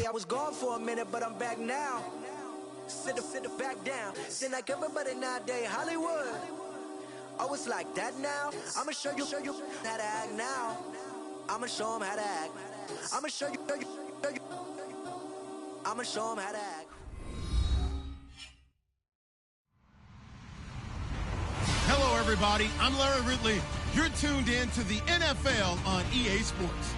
I was gone for a minute, but I'm back now. Sit the back down. Seem like everybody nowadays, Hollywood. Oh, it's like that now? I'ma show you how to act now. I'ma show them how to act. I'ma show you. I'ma show them how to act. Hello, everybody. I'm Larry Ridley. You're tuned in to the NFL on EA Sports.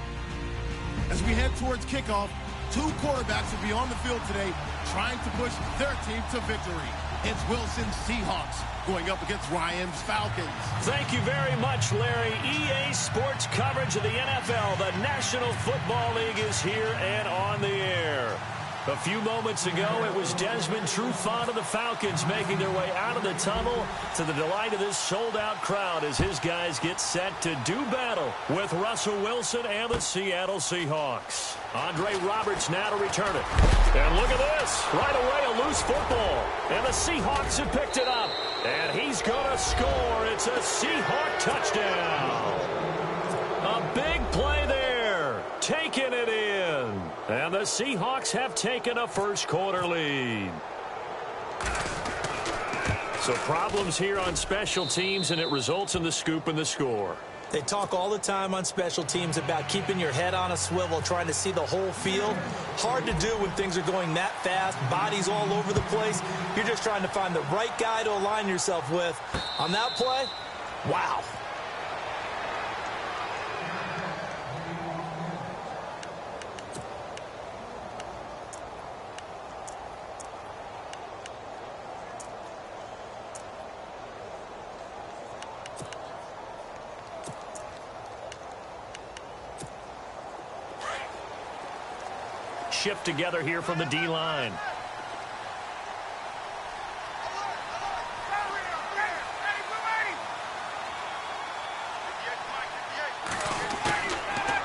As we head towards kickoff, two quarterbacks will be on the field today trying to push their team to victory. It's Wilson's Seahawks going up against Ryan's Falcons. Thank you very much, Larry. EA Sports coverage of the NFL. The National Football League is here and on the air. A few moments ago, it was Desmond Trufant of the Falcons making their way out of the tunnel to the delight of this sold-out crowd as his guys get set to do battle with Russell Wilson and the Seattle Seahawks. Andre Roberts now to return it. And look at this. Right away, a loose football. And the Seahawks have picked it up. And he's going to score. It's a Seahawk touchdown. A big play there. Taking it in. And the Seahawks have taken a first-quarter lead. So problems here on special teams, and it results in the scoop and the score. They talk all the time on special teams about keeping your head on a swivel, trying to see the whole field. Hard to do when things are going that fast, bodies all over the place. You're just trying to find the right guy to align yourself with. On that play, wow. Shift together here from the D-line.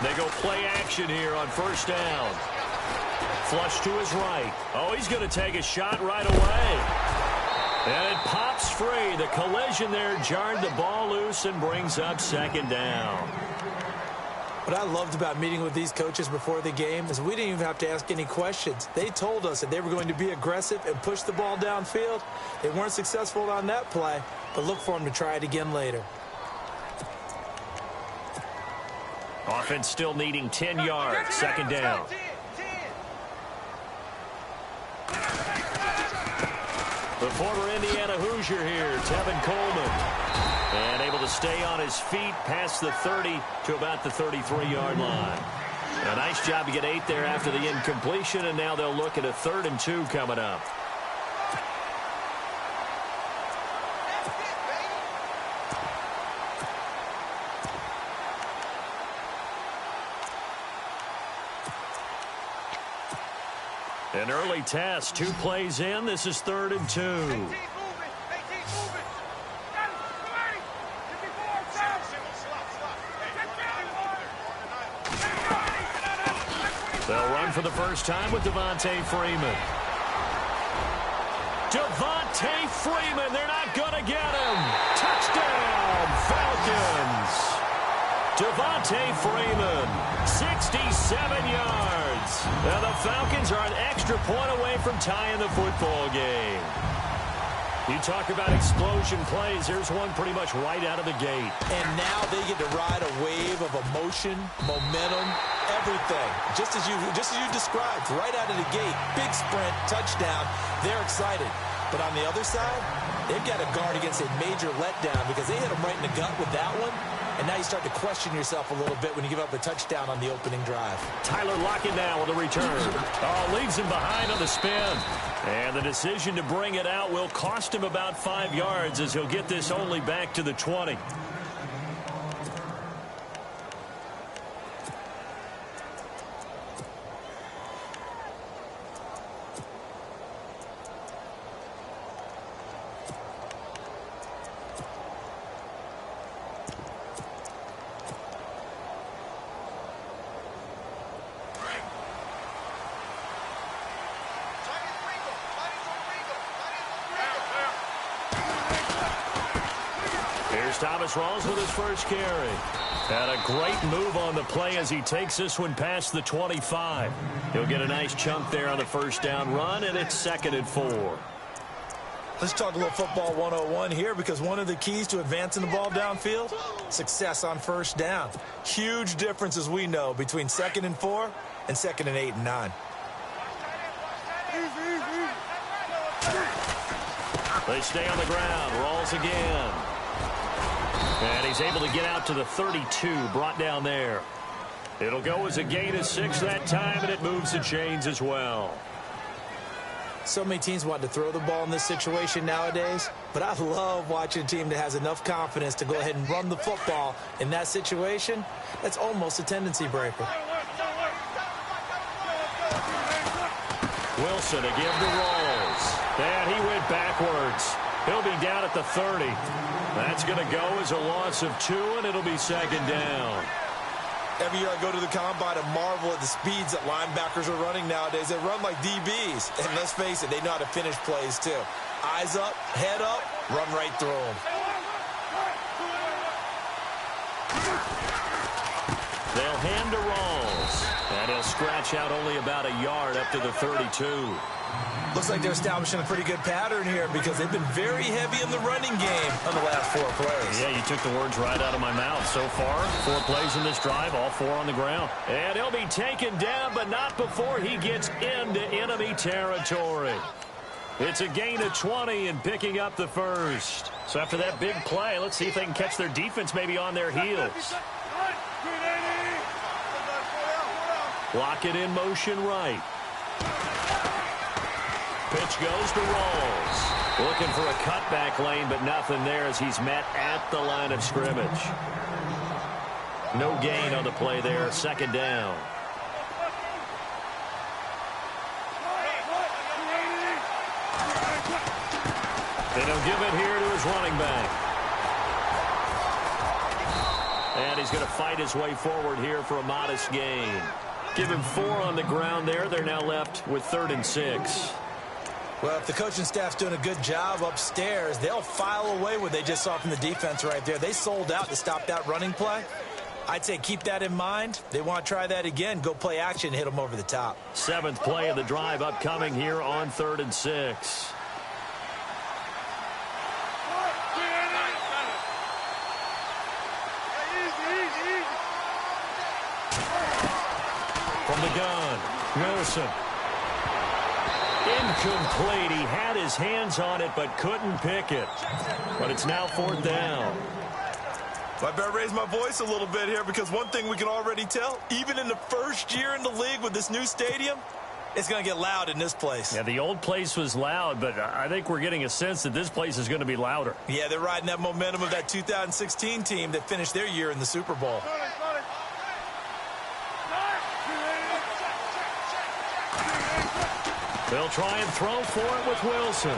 They go play action here on first down. Flush to his right. Oh, he's going to take a shot right away. And it pops free. The collision there jarred the ball loose and brings up second down. What I loved about meeting with these coaches before the game is we didn't even have to ask any questions. They told us that they were going to be aggressive and push the ball downfield. They weren't successful on that play, but look for them to try it again later. Offense still needing 10 yards, second down. The former Indiana Hoosier here, Tevin Coleman. And able to stay on his feet past the 30 to about the 33-yard line. A nice job to get 8 there after the incompletion, and now they'll look at a 3rd and 2 coming up. An early test, 2 plays in. This is 3rd and 2. They'll run for the first time with Devontae Freeman. Devontae Freeman, they're not going to get him. Touchdown, Falcons. Devontae Freeman, 67 yards. Now the Falcons are an extra point away from tying the football game. You talk about explosion plays. There's one pretty much right out of the gate. And now they get to ride a wave of emotion, momentum, everything. Just as you described, right out of the gate. Big sprint, touchdown. They're excited. But on the other side, they've got to guard against a major letdown because they hit them right in the gut with that one. And now you start to question yourself a little bit when you give up a touchdown on the opening drive. Tyler Lockett now with a return. Oh, leaves him behind on the spin. And the decision to bring it out will cost him about 5 yards as he'll get this only back to the 20. Here's Thomas Rawls with his first carry. And a great move on the play as he takes this one past the 25. He'll get a nice chunk there on the first down run, and it's 2nd and 4. Let's talk a little football 101 here, because one of the keys to advancing the ball downfield, success on first down. Huge difference, as we know, between 2nd and 4 and 2nd and 8 and 9. They stay on the ground. Rawls again. And he's able to get out to the 32, brought down there. It'll go as a gain of 6 that time, and it moves the chains as well. So many teams want to throw the ball in this situation nowadays, but I love watching a team that has enough confidence to go ahead and run the football in that situation. That's almost a tendency breaker. Wilson to give to Rawls. And he went backwards. He'll be down at the 30. That's going to go as a loss of 2, and it'll be 2nd down. Every year I go to the combine and marvel at the speeds that linebackers are running nowadays. They run like DBs. And let's face it, they know how to finish plays too. Eyes up, head up, run right through them. They'll hand to Rawls. And he'll scratch out only about a yard up to the 32. Looks like they're establishing a pretty good pattern here, because they've been very heavy in the running game on the last 4 plays. Yeah, you took the words right out of my mouth. So far, 4 plays in this drive, all 4 on the ground. And he'll be taken down, but not before he gets into enemy territory. It's a gain of 20 and picking up the first. So after that big play, let's see if they can catch their defense maybe on their heels. Lock it in motion right. Pitch goes to Rawls. Looking for a cutback lane, but nothing there as he's met at the line of scrimmage. No gain on the play there. 2nd down. And he'll give it here to his running back. And he's going to fight his way forward here for a modest gain. Give him 4 on the ground there. They're now left with 3rd and 6. Well, if the coaching staff's doing a good job upstairs, they'll file away what they just saw from the defense right there. They sold out to stop that running play. I'd say keep that in mind. They want to try that again. Go play action, hit them over the top. 7th play of the drive upcoming here on 3rd and 6. From the gun, Wilson. Incomplete. He had his hands on it, but couldn't pick it. But it's now 4th down. I better raise my voice a little bit here, because one thing we can already tell, even in the first year in the league with this new stadium, it's going to get loud in this place. Yeah, the old place was loud, but I think we're getting a sense that this place is going to be louder. Yeah, they're riding that momentum of that 2016 team that finished their year in the Super Bowl. They'll try and throw for it with Wilson.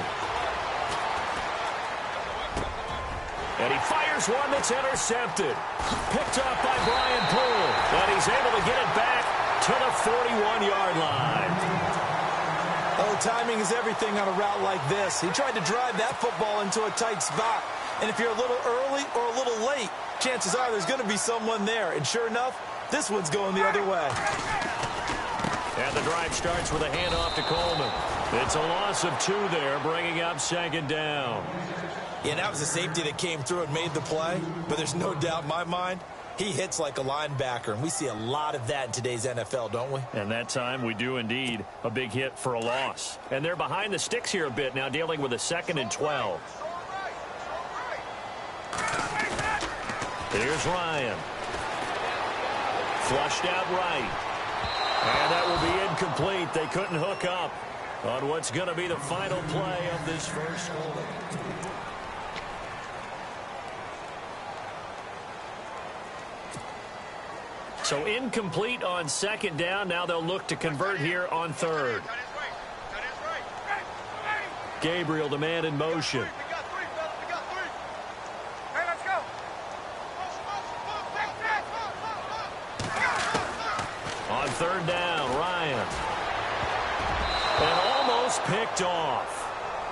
And he fires one that's intercepted. Picked up by Brian Poole. And he's able to get it back to the 41-yard line. Oh, timing is everything on a route like this. He tried to drive that football into a tight spot. And if you're a little early or a little late, chances are there's going to be someone there. And sure enough, this one's going the other way. And the drive starts with a handoff to Coleman. It's a loss of 2 there, bringing up 2nd down. Yeah, that was a safety that came through and made the play. But there's no doubt in my mind, he hits like a linebacker. And we see a lot of that in today's NFL, don't we? And that time we do indeed. A big hit for a loss. And they're behind the sticks here a bit now, dealing with a 2nd and 12. Here's Ryan. Flushed out right. And that will be incomplete. They couldn't hook up on what's going to be the final play of this first quarter. So incomplete on 2nd down. Now they'll look to convert here on 3rd. Gabriel, the man in motion. On 3rd down, Ryan. And almost picked off.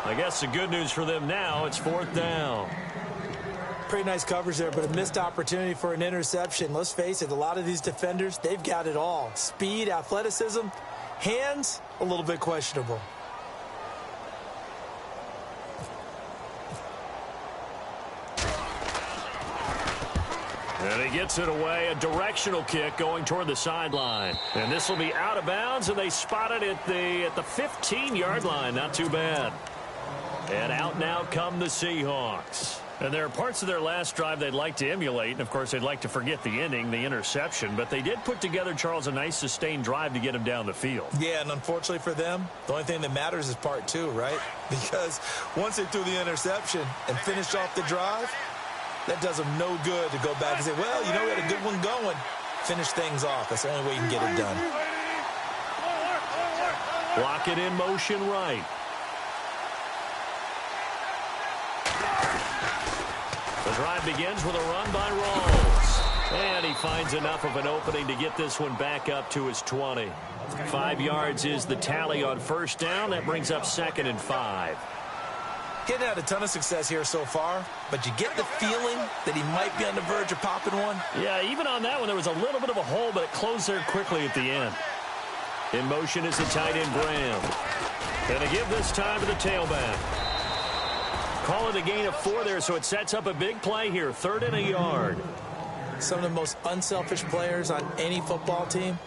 I guess the good news for them now, it's 4th down. Pretty nice coverage there, but a missed opportunity for an interception. Let's face it, a lot of these defenders, they've got it all. Speed, athleticism, hands, a little bit questionable. And he gets it away, a directional kick going toward the sideline. And this will be out of bounds, and they spot it at the 15-yard line. Not too bad. And out now come the Seahawks. And there are parts of their last drive they'd like to emulate. And, of course, they'd like to forget the inning, the interception. But they did put together, Charles, a nice sustained drive to get him down the field. Yeah, and unfortunately for them, the only thing that matters is part two, right? Because once they threw the interception and finished off the drive, that does them no good to go back and say, well, you know, we had a good one going. Finish things off. That's the only way you can get it done. Block it in motion right. The drive begins with a run by Rawls. And he finds enough of an opening to get this one back up to his 20. 5 yards is the tally on first down. That brings up 2nd and 5. Getting had a ton of success here so far, but you get the feeling that he might be on the verge of popping one. Yeah, even on that one, there was a little bit of a hole, but it closed there quickly at the end. In motion is the tight end, Graham. Going to give this time to the tailback. Call it a gain of 4 there, so it sets up a big play here. 3rd and a yard. Some of the most unselfish players on any football team,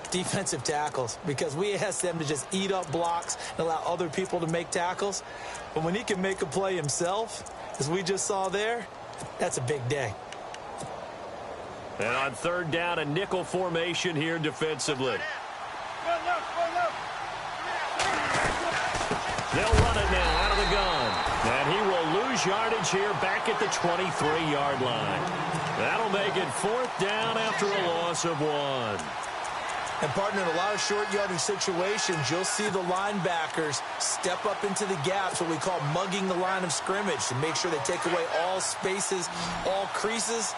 defensive tackles, because we ask them to just eat up blocks and allow other people to make tackles. But when he can make a play himself, as we just saw there, that's a big day. And on 3rd down, a nickel formation here defensively. They'll run it now out of the gun. And he will lose yardage here back at the 23-yard line. That'll make it 4th down after a loss of 1. And, partner, in a lot of short yardage situations, you'll see the linebackers step up into the gaps, what we call mugging the line of scrimmage, to make sure they take away all spaces, all creases.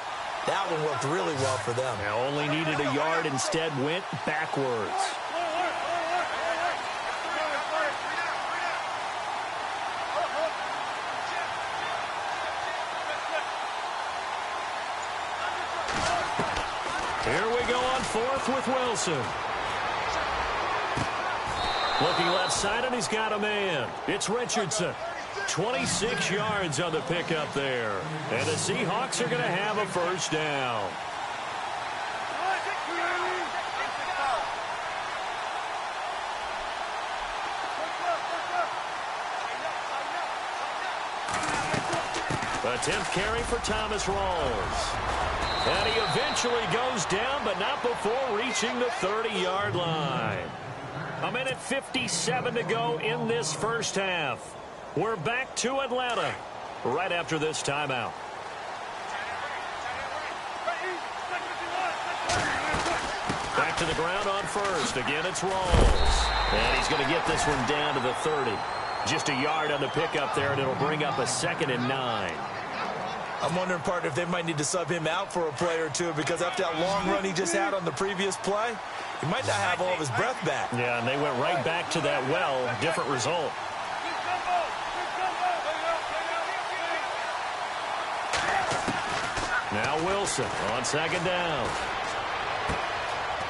That one worked really well for them. They only needed a yard, instead went backwards. Here we go on 4th with Wilson. Looking left side, and he's got a man. It's Richardson. 26 yards on the pickup there. And the Seahawks are going to have a first down. The 10th carry for Thomas Rawls. And he eventually goes down, but not before reaching the 30-yard line. 1:57 to go in this first half. We're back to Atlanta right after this timeout. Back to the ground on first. Again, it's Rawls. And he's going to get this one down to the 30. Just a yard on the pickup there, and it'll bring up a 2nd and 9. I'm wondering, partner, if they might need to sub him out for a play or two, because after that long run he just had on the previous play, he might not have all of his breath back. Yeah, and they went right back to that well. Different result. Now Wilson on 2nd down.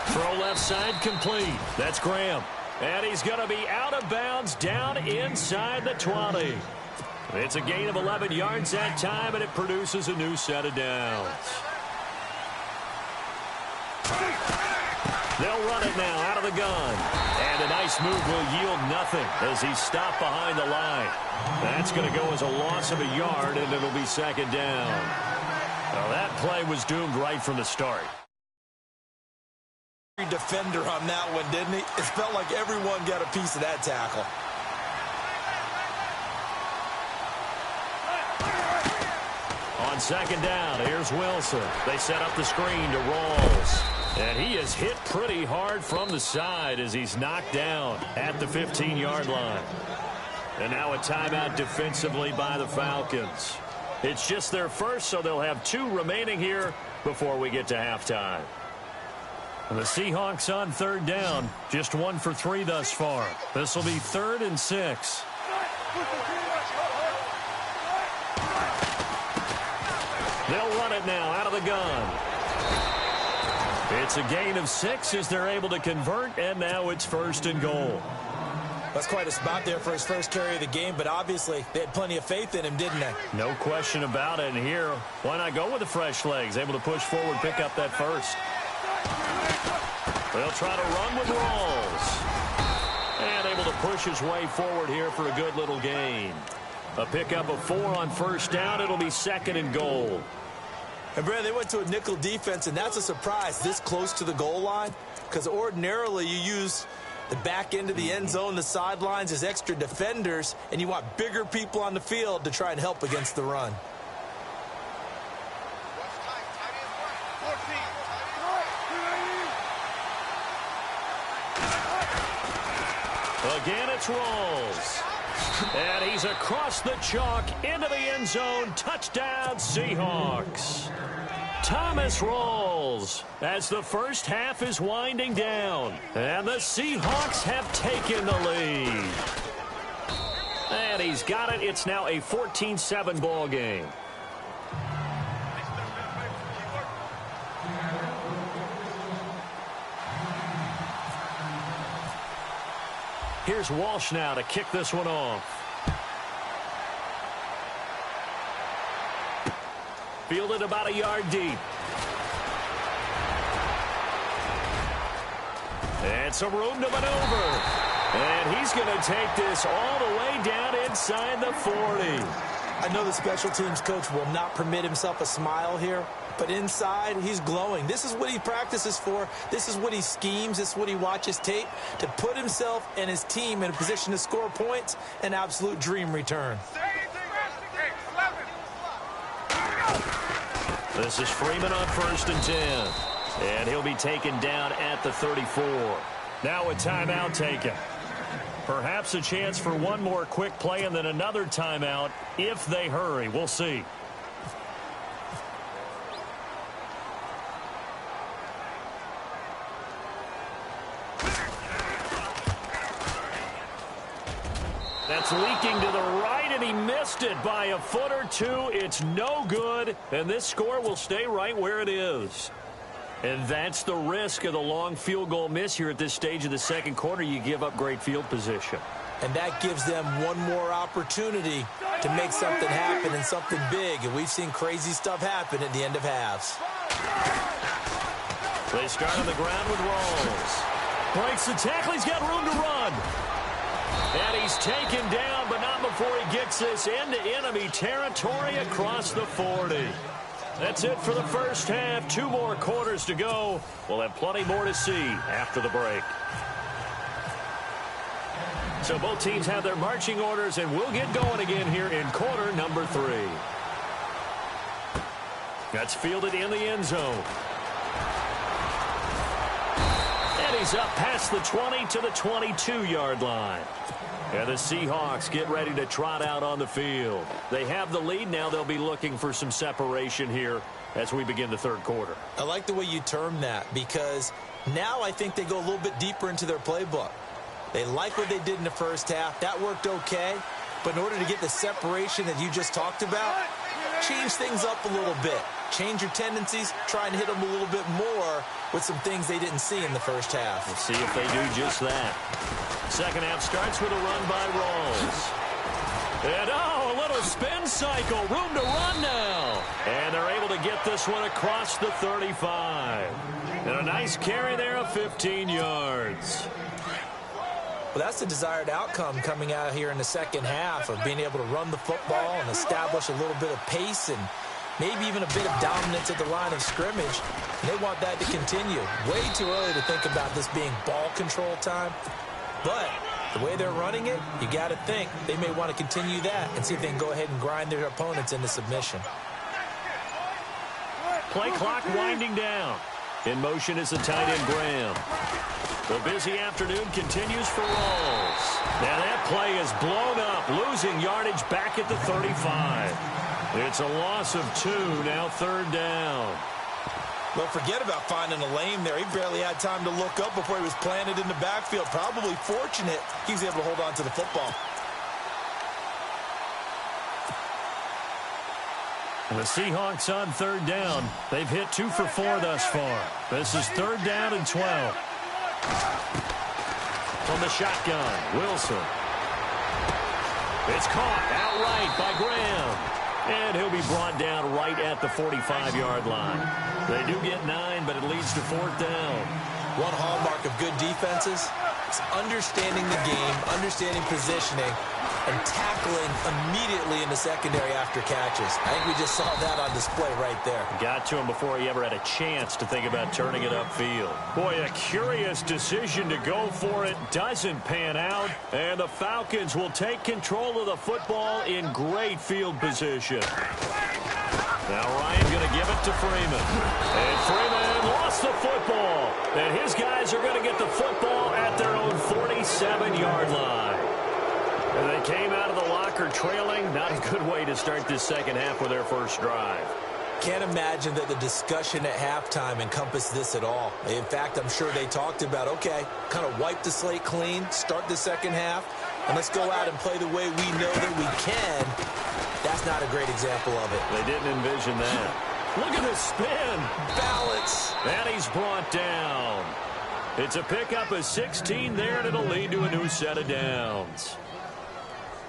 Throw left side complete. That's Graham. And he's going to be out of bounds down inside the 20. It's a gain of 11 yards that time, and it produces a new set of downs. They'll run it now out of the gun. And a nice move will yield nothing as he's stopped behind the line. That's going to go as a loss of a yard, and it'll be 2nd down. Well, that play was doomed right from the start. Defender on that one, didn't he? It felt like everyone got a piece of that tackle. On 2nd down, here's Wilson. They set up the screen to Rawls. And he is hit pretty hard from the side as he's knocked down at the 15-yard line. And now a timeout defensively by the Falcons. It's just their first, so they'll have 2 remaining here before we get to halftime. And the Seahawks on 3rd down, just 1 for 3 thus far. This will be 3rd and 6. it now out of the gun. It's a gain of 6 as they're able to convert, and now it's 1st and goal. That's quite a spot there for his first carry of the game, but obviously they had plenty of faith in him, didn't they? No question about it. And here, why not go with the fresh legs? Able to push forward, pick up that first. They'll try to run with Rawls. And able to push his way forward here for a good little gain. A pickup of 4 on 1st down. It'll be 2nd and goal. And, Brad, they went to a nickel defense, and that's a surprise this close to the goal line, because ordinarily you use the back end of the end zone, the sidelines as extra defenders, and you want bigger people on the field to try and help against the run. Again, it's Rawls. And he's across the chalk into the end zone. Touchdown, Seahawks. Thomas Rawls as the first half is winding down. And the Seahawks have taken the lead. And he's got it. It's now a 14-7 ball game. Here's Walsh now to kick this one off. Fielded about a yard deep. And some room to maneuver. And he's going to take this all the way down inside the 40. I know the special teams coach will not permit himself a smile here, but inside, he's glowing. This is what he practices for. This is what he schemes. This is what he watches tape to put himself and his team in a position to score points. An absolute dream return. This is Freeman on 1st and 10. And he'll be taken down at the 34. Now a timeout taken. Perhaps a chance for one more quick play and then another timeout if they hurry. We'll see. That's leaking to the right, and he missed it by a foot or two. It's no good, and this score will stay right where it is. And that's the risk of the long field goal miss here at this stage of the second quarter. You give up great field position. And that gives them one more opportunity to make something happen and something big. And we've seen crazy stuff happen at the end of halves. They start on the ground with Rawls. Breaks the tackle. He's got room to run. And he's taken down, but not before he gets this into enemy territory across the 40. That's it for the first half. 2 more quarters to go. We'll have plenty more to see after the break. So both teams have their marching orders, and we'll get going again here in quarter number 3. That's fielded in the end zone. And he's up past the 20 to the 22-yard line. And the Seahawks get ready to trot out on the field. They have the lead. Now they'll be looking for some separation here as we begin the third quarter. I like the way you term that, because now I think they go a little bit deeper into their playbook. They like what they did in the first half. That worked okay. But in order to get the separation that you just talked about, change things up a little bit. Change your tendencies. Try and hit them a little bit more with some things they didn't see in the first half. We'll see if they do just that. Second half starts with a run by Rawls. And, a little spin cycle. Room to run now. And they're able to get this one across the 35. And a nice carry there of 15 yards. Well, that's the desired outcome coming out here in the second half, of being able to run the football and establish a little bit of pace and maybe even a bit of dominance at the line of scrimmage. And they want that to continue. Way too early to think about this being ball control time. But the way they're running it, you got to think they may want to continue that and see if they can go ahead and grind their opponents into submission. Play clock winding down. In motion is the tight end Graham. The busy afternoon continues for Rawls. Now that play is blown up, losing yardage back at the 35. It's a loss of 2, now 3rd down. Well, forget about finding a lane there. He barely had time to look up before he was planted in the backfield. Probably fortunate he was able to hold on to the football. And the Seahawks on third down. They've hit 2 for 4 thus far. This is third down and 12. From the shotgun, Wilson. It's caught outright by Graham. And he'll be brought down right at the 45-yard line. They do get 9, but it leads to fourth down. One hallmark of good defenses is understanding the game, understanding positioning, and tackling immediately in the secondary after catches. I think we just saw that on display right there. Got to him before he ever had a chance to think about turning it upfield. Boy, a curious decision to go for it doesn't pan out, and the Falcons will take control of the football in great field position. Now Ryan going to give it to Freeman. And Freeman lost the football. And his guys are going to get the football at their own 47-yard line. And they came out of the locker trailing. Not a good way to start this second half with their first drive. Can't imagine that the discussion at halftime encompassed this at all. In fact, I'm sure they talked about, okay, kind of wipe the slate clean, start the second half, and let's go out and play the way we know that we can. That's not a great example of it. They didn't envision that. Look at this spin. Balance. And he's brought down. It's a pickup of 16 there, and it'll lead to a new set of downs.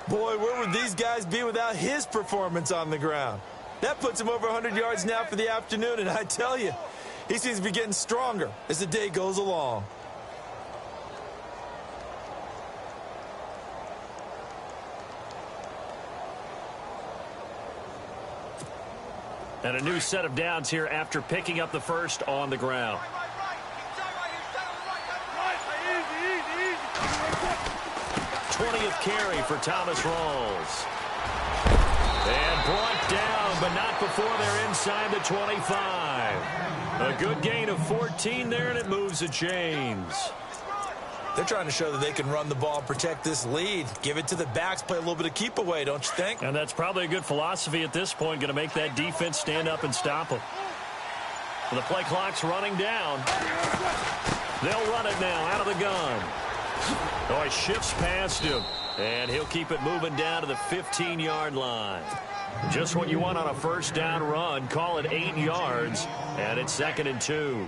Boy, where would these guys be without his performance on the ground? That puts him over 100 yards now for the afternoon, and I tell you, he seems to be getting stronger as the day goes along. And a new set of downs here after picking up the first on the ground. 20th carry for Thomas Rawls. And brought down, but not before they're inside the 25. A good gain of 14 there, and it moves the chains. They're trying to show that they can run the ball and protect this lead. Give it to the backs, play a little bit of keep away, don't you think? And that's probably a good philosophy at this point, going to make that defense stand up and stop them. The play clock's running down. They'll run it now out of the gun. Oh, he shifts past him, and he'll keep it moving down to the 15-yard line. Just what you want on a first down run. Call it 8 yards, and it's 2nd and 2.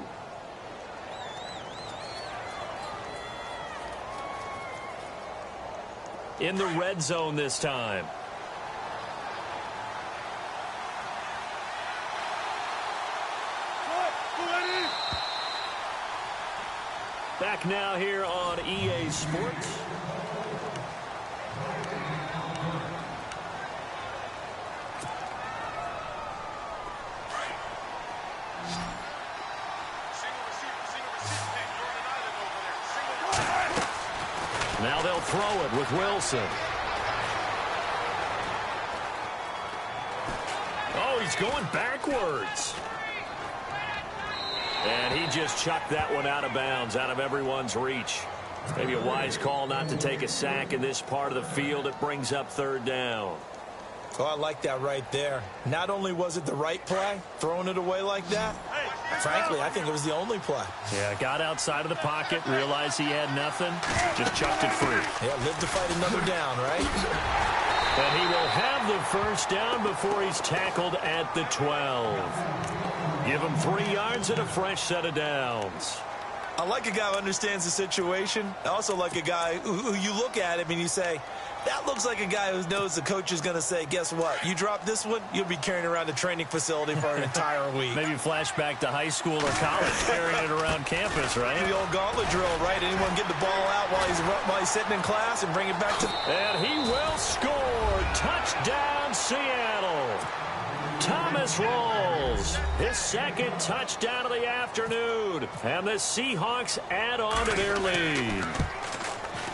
In the red zone this time. Back now here on EA Sports. Now they'll throw it with Wilson. Oh, he's going backwards. And he just chucked that one out of bounds, out of everyone's reach. Maybe a wise call not to take a sack in this part of the field. It brings up third down. Oh, I like that right there. Not only was it the right play, throwing it away like that, frankly, I think it was the only play. Yeah, got outside of the pocket, realized he had nothing, just chucked it free. Yeah, live to fight another down, right? And he will have the first down before he's tackled at the 12. Give him 3 yards and a fresh set of downs. I like a guy who understands the situation. I also like a guy who you look at him and you say, that looks like a guy who knows the coach is going to say, guess what? You drop this one, you'll be carrying around the training facility for an entire week. Maybe flashback to high school or college, carrying it around campus, right? The old gauntlet drill, right? Anyone get the ball out while he's sitting in class and bring it back to... And he will score. Touchdown, Seattle. Thomas Rawls, his second touchdown of the afternoon. And the Seahawks add on to their lead.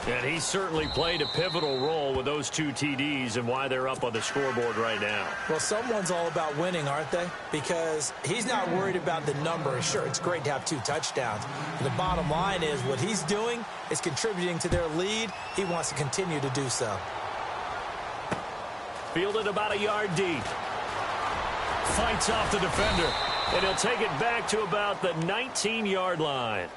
And he certainly played a pivotal role with those 2 TDs and why they're up on the scoreboard right now. Well, someone's all about winning, aren't they? Because he's not worried about the number. Sure, it's great to have 2 touchdowns. But the bottom line is what he's doing is contributing to their lead. He wants to continue to do so. Fielded about a yard deep. Fights off the defender. And he'll take it back to about the 19-yard line.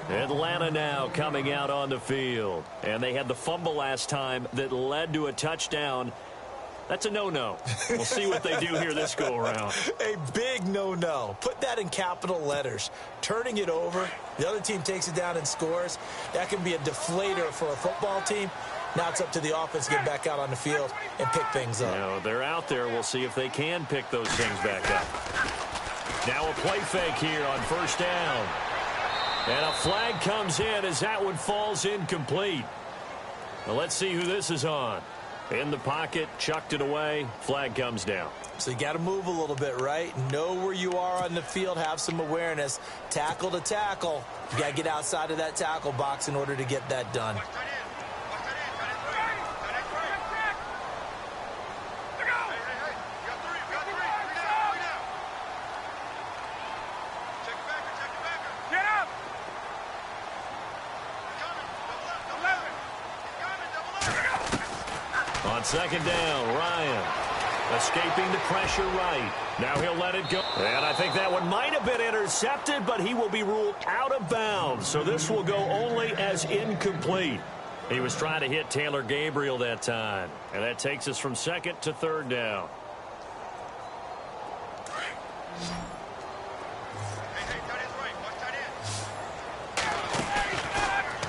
Atlanta now coming out on the field. And they had the fumble last time that led to a touchdown. That's a no-no. We'll see what they do here this go-around. A big no-no. Put that in capital letters. Turning it over, the other team takes it down and scores. That can be a deflator for a football team. Now it's up to the offense to get back out on the field and pick things up. Now they're out there. We'll see if they can pick those things back up. Now a play fake here on first down. And a flag comes in as that one falls incomplete. Well, let's see who this is on. In the pocket, chucked it away, flag comes down. So you got to move a little bit, right? Know where you are on the field, have some awareness. Tackle to tackle. You got to get outside of that tackle box in order to get that done. Second down, Ryan escaping the pressure right. Now he'll let it go. And I think that one might have been intercepted, but he will be ruled out of bounds. So this will go only as incomplete. He was trying to hit Taylor Gabriel that time. And that takes us from second to third down.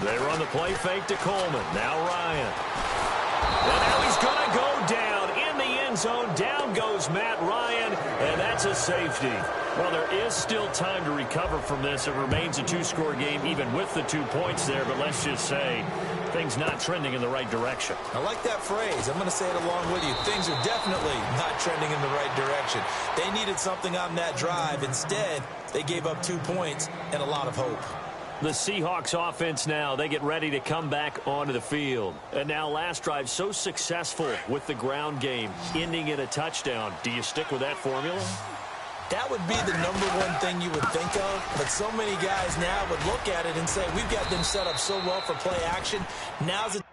They run the play fake to Coleman. Now Ryan. And now he's going to go down in the end zone. Down goes Matt Ryan, and that's a safety. Well, there is still time to recover from this. It remains a two-score game, even with the 2 points there. But let's just say things not trending in the right direction. I like that phrase. I'm going to say it along with you. Things are definitely not trending in the right direction. They needed something on that drive. Instead, they gave up 2 points and a lot of hope. The Seahawks offense now, they get ready to come back onto the field. And now last drive so successful with the ground game, ending in a touchdown. Do you stick with that formula? That would be the #1 thing you would think of, but so many guys now would look at it and say, we've got them set up so well for play action. Now's the